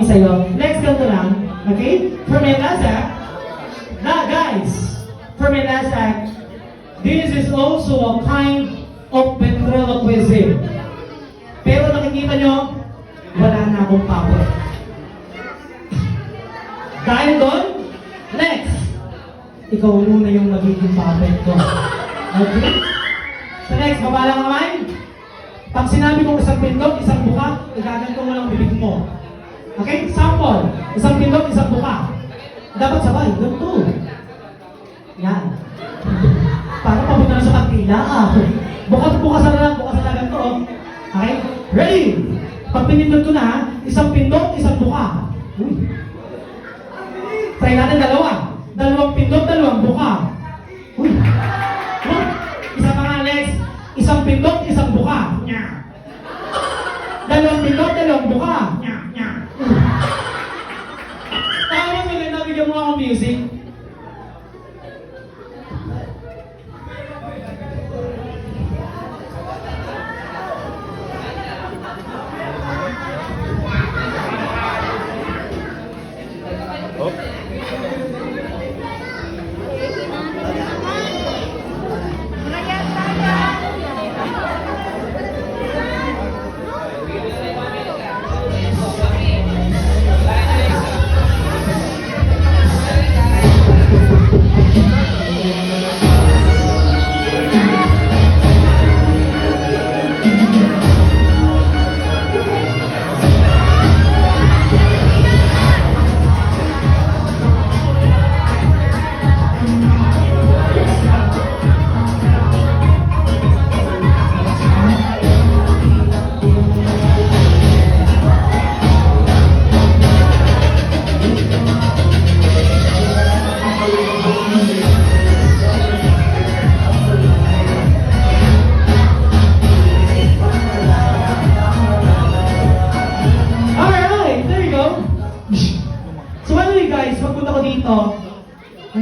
sa'yo. Next, ganito lang. Okay? For my last act, guys, for my last act, this is also a kind of ventriloquism. Pero nakikita nyo, wala na akong power. Dahil doon, next, ikaw muna yung magiging puppet ko. Okay? So next, baba lang kamay. Pag sinabi kong isang pindot, isang buka, igaganto mo lang bibig mo. Okay? Sample. Isang pindot, isang buka. Dapat sabay. Ganito. Yan. Para papunta na sa kantila. Bukas na lang. Bukas na lang ganito. Okay? Ready? Pag pinindot ko na, isang pindot, isang buka. Uy. Try natin dalawa. Dalawang pindot, dalawang buka. Uy. Isa pa nga, next. Isang pindot, isang buka. Nya. Dalawang pindot, dalawang buka. Nya, nya. Tama mo rin, nabigyan mo ako music.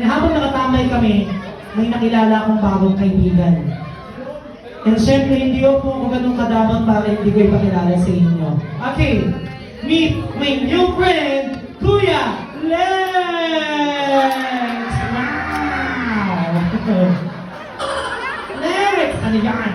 Habang nakatambay kami, may nakilala akong bagong kaibigan. And syempre, hindi ko po ganun kadamang para hindi ko ipakilala sa inyo. Okay, meet my new friend, Kuya Lex! Wow! Lex! Ano yan?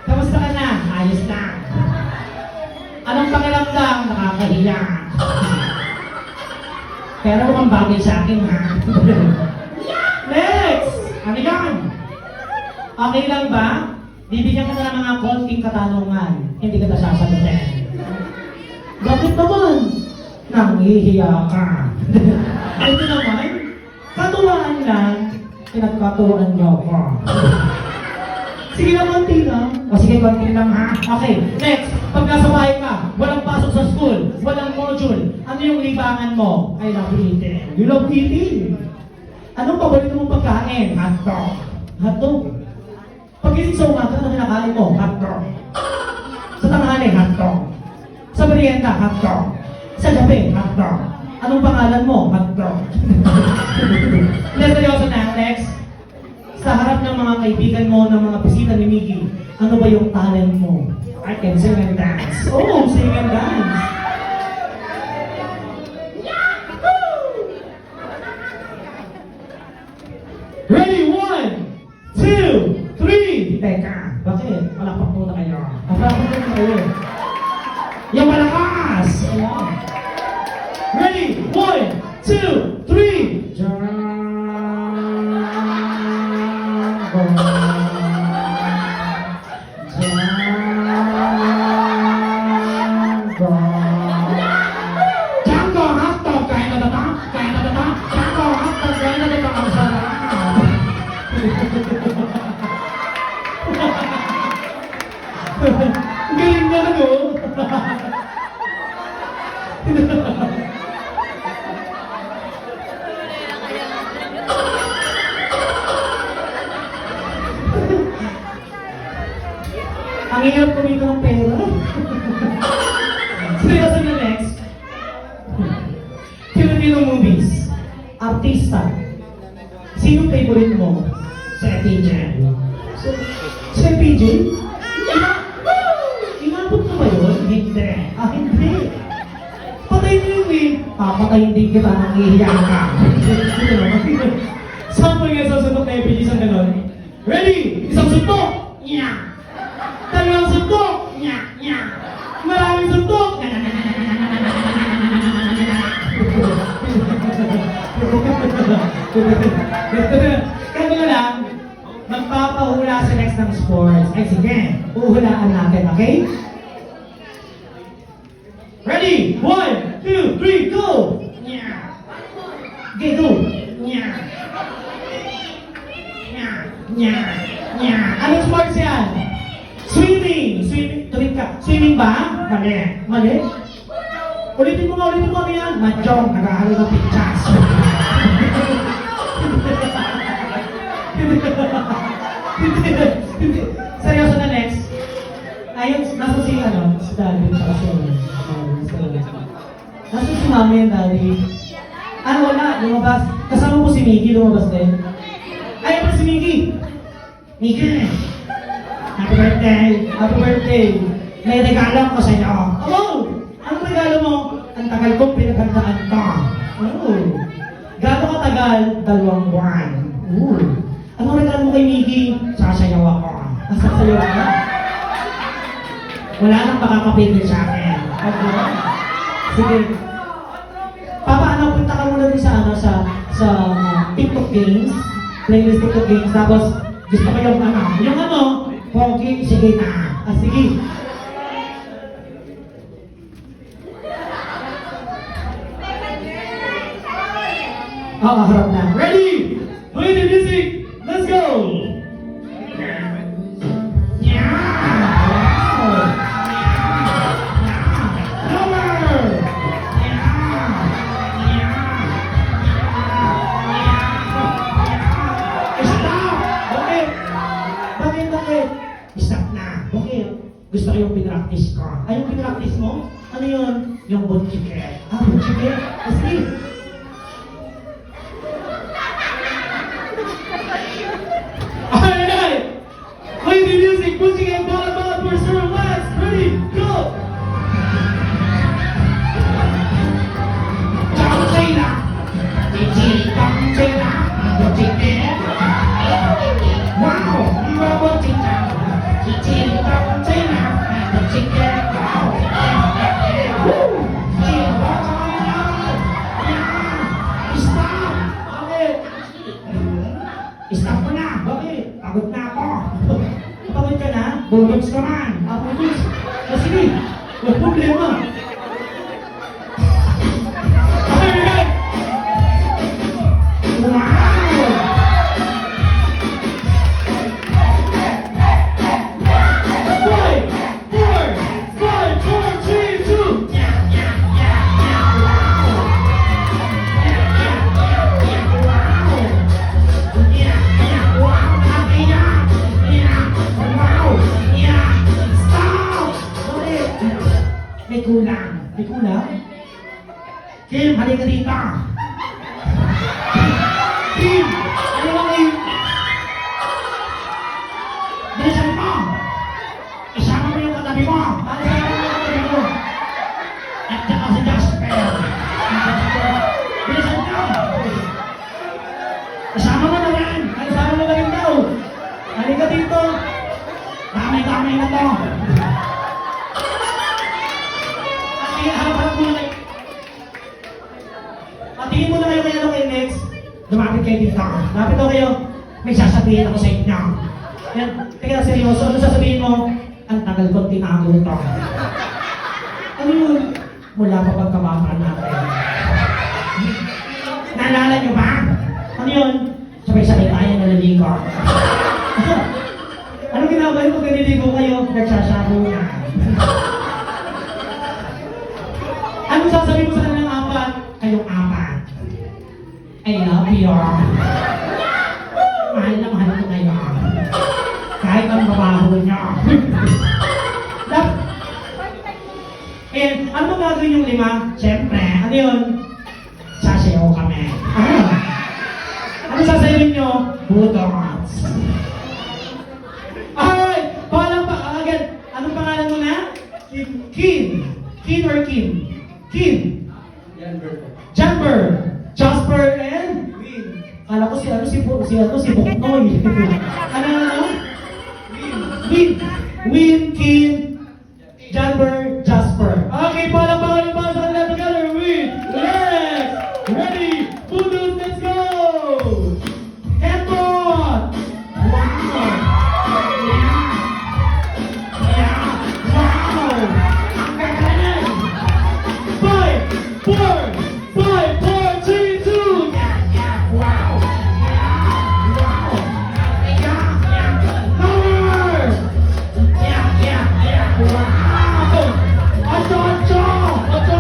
Kamusta ka na? Ayos na. Anong pakiramdam? Nakakahiya. Pero mukhang bagay sa akin, ha? Next! Ano yan? Okay lang ba? Bibigyan ka na ng mga konting katanungan. Hindi ka na sasagutin. Bakit naman? Nanghihiya ka. Ito naman, katuwaan lang, pinagkatuwaan niyo ako. Sige na, konti lang. O sige, konti lang, ha? Okay, next. Pag nasa bahay ka, walang pasok sa school, walang module, ano yung libangan mo? I love eating. You love eating? Anong paborito mong pagkain? Hotdog. Hotdog. Pag gising sa umaga, ano kinakain mo? Hotdog. Sa tanghali, hotdog. Sa merienda, hotdog. Sa gabi, hotdog. Anong pangalan mo? Hotdog. Seryoso na, next. Sa harap ng mga kaibigan mo, ng mga bisita ni Miggy, ano ba yung talent mo? I can sing and dance. Oh, sing and dance. Yahoo! Ready? 1, 2, 3. Teka, bakit? Palakpak muna kayo. Palakpak muna kayo. Yung malakas! Ayan. Ready? 1, 2, 3. Django. Django hotdog, kaya na ba? Kaya na ba? Django hotdog, kaya na ba? Ang sarap. Galing na ano? Ang hirap kumita ng pera. Seryoso na, next. Filipino movies. Artista. Sino favorite mo? Si PJ. Si PJ? Inabot na ba yun? Hindi. Hindi. papatayin din kita ng ihiyan ka. Sample nga sa suntok na epic, isang ganon. Ready? Isang suntok! Nya! Dalawang suntok! Nya! Nya! Maraming suntok! Kaya nga lang, magpapahula sa next ng sports. Ay sige, uhulaan natin, okay? Ready? 1, 2, 3, go! Nya! Okay, go! Nya! Nya! Nya! Nya! Anong sports yan? Swimming! Swimming, tuwid ka. Swimming ba? Mali. Mali? Ulitin mo ano yan? Mahjong, naghahalo ng pictures. Seryoso na next. Ayun, nasa si si Daddy, tsaka si nasa si Mami and Daddy. Wala, lumabas. Kasama mo si Mickey, lumabas din. Ayun pa si Mickey. Mickey, happy birthday. Happy birthday. May regalo ko sa inyo. Oh! Anong regalo mo? Ang tagal kong pinaghandaan ka. Oh! Gano'ng katagal? 2 buwan. Oh! Anong regalo mo kay Mickey? Sasayaw ako. Sasayaw ka? Wala nang makakapigil sa akin. Okay? Sige. Papa, punta ka muna din sa TikTok games. Playlist TikTok games. Tapos, gusto ko yung Pogi, sige na. Sige. Harap na. Ready? Play the music. Let's go! Gusto ko yung pinractice ko. Ay, yung pinractice mo? Ano yun? Yung bunchiket. Bunchiket? Sige. Alright! Play the music. Bunchiket, ball, first row, last. Ready, go! China! China! Bunchiket! Wow! You are bunchiket! China! Stop mo na! Bakit? Pagod na ako! Pagod ka na? Bulogs ka man! Bulogs! Sige! Wala problema! Okay! Wow! 你姑娘，Kim, halika dito. Kim, ano lang Kim? Bilisan mo. Isama mo yung katabi mo. Isama mo yung katabi mo. At saka si Jasper. Bilisan mo. Isama mo na yan. Isama mo na rin daw. Halika dito. Damay-damay na to. Harap-harap mo na kayo. Tingin mo na kayo kaya nung next. Lumapit kayo dito. Lapit daw kayo. May sasabihin ako sa inyo. Yan. Teka, seryoso. Ano sasabihin mo? Ang tagal kong tinago ito. Ano yun? Mula pa pagkabata natin. Naalala nyo ba? Ano yun? Sabay-sabay tayo naliligo. Ano ginagawa nyo pag naliligo kayo? Nagsasabo na. Ano sasabihin mo sa kanilang apat? Kayong apat. I love you. Mahal na mahal ko kayo. Kahit ang babaho niyo. And ano gagawin yung 5? Siyempre, ano yun? Sasayaw kami. Ano sasayawin nyo? Budots. Ay! Palang pa agad. Anong pangalan mo na? Kim. Kim or Kim? Kim. Jumper. Jasper and? Kala ko si Buknoy. Ano? Win, Kin, Jumper, Jasper. Okay, palakpakan yung mga sa kanila together. Win, Lex, ready, Budus, let's go! Headbot! Wow! Yeah! Wow! Ang gagaling! 5, 4, 3, 2! Wow! Wow! Power! Wow! Ocho! Go!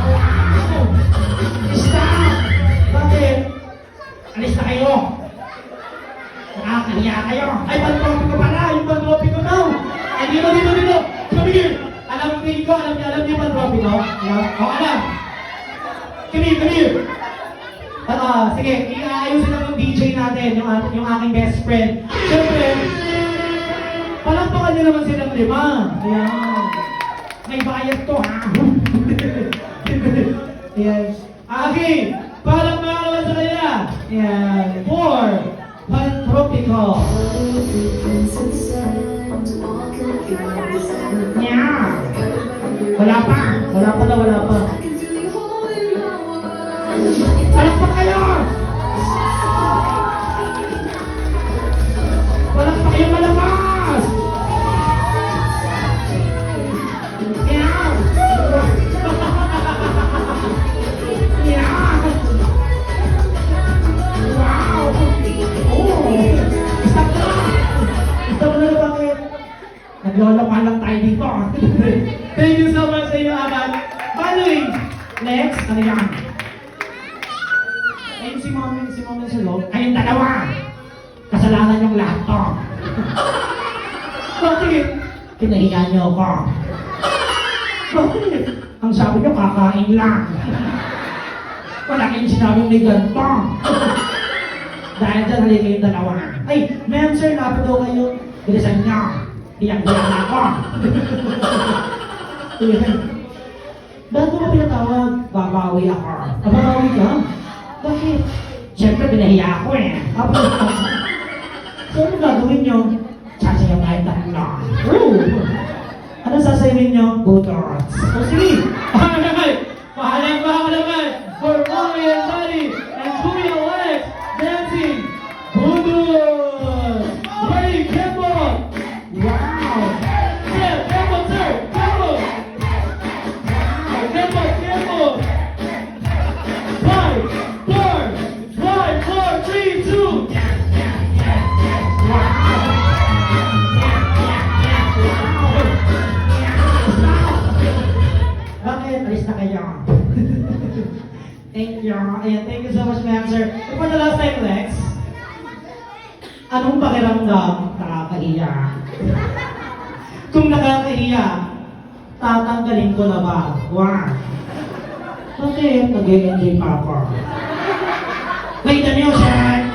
Wow! Stop! Bakit? Alis na kayo! Nakakahiya kayo! Ay, pag-trophy ko pala! Yung pag-trophy ko daw! Ay, dito! Tumigil! Alam niyo yung pag-trophy ko? Alam! Come here! Sige, iayusin lang yung DJ natin, yung aking best friend. Siyempre, palakpakan nyo naman silang lima. Ayan. May bayad to, ha? Ayan. Okay, palakpakan naman sa kanila. Ayan. 4, Pan-Tropical. Yeah. Wala pa. Palakpak kayo! Palakpak kayo malakas! Yeah! Yeah! Wow! Oh! Stop na! Stop na bakit? Nagloloka lang tayo dito. Thank you so much sa inyo, Aman. Baloy! Next, ano yan? Ayun si Mami sa loob. Ayun dalawa! Kasalanan yung lahat to. Bakit? Kinahiya niyo ako. Bakit? Ang sabi niyo, kakain lang. Wala kayong sinabing may ganito. Dahil dyan, halika kayong dalawa. Ay, ma'am sir, lapit daw kayo. Bilisan niyo. Iyak-iyak na ako. Ba't mo ka pinatawag? Babawi ako. Babawi ka? Bakit? Siyempre, pinahiya ako eh. So, ano gagawin nyo? Sasayaw tayo tatlo. Ano sasayawin nyo? Butots. O sige. Pahalang naman. For Mommy and Daddy and Kuya Alex dancing. Butots. Ready, Kembo. Wow. Yeah, Kembo, sir. Kembo. Kembo. 5, 4, 3, 2. Bakit? Alis na kayo. Thank you. Ayan, thank you so much, ma'am, sir. And for the last time, Lex, anong pakiramdam? Nakakahiya. Kung nakakahiya, tatanggalin ko na ba? Wow. Bakit? Nag-enjoy pa ako. Play the music!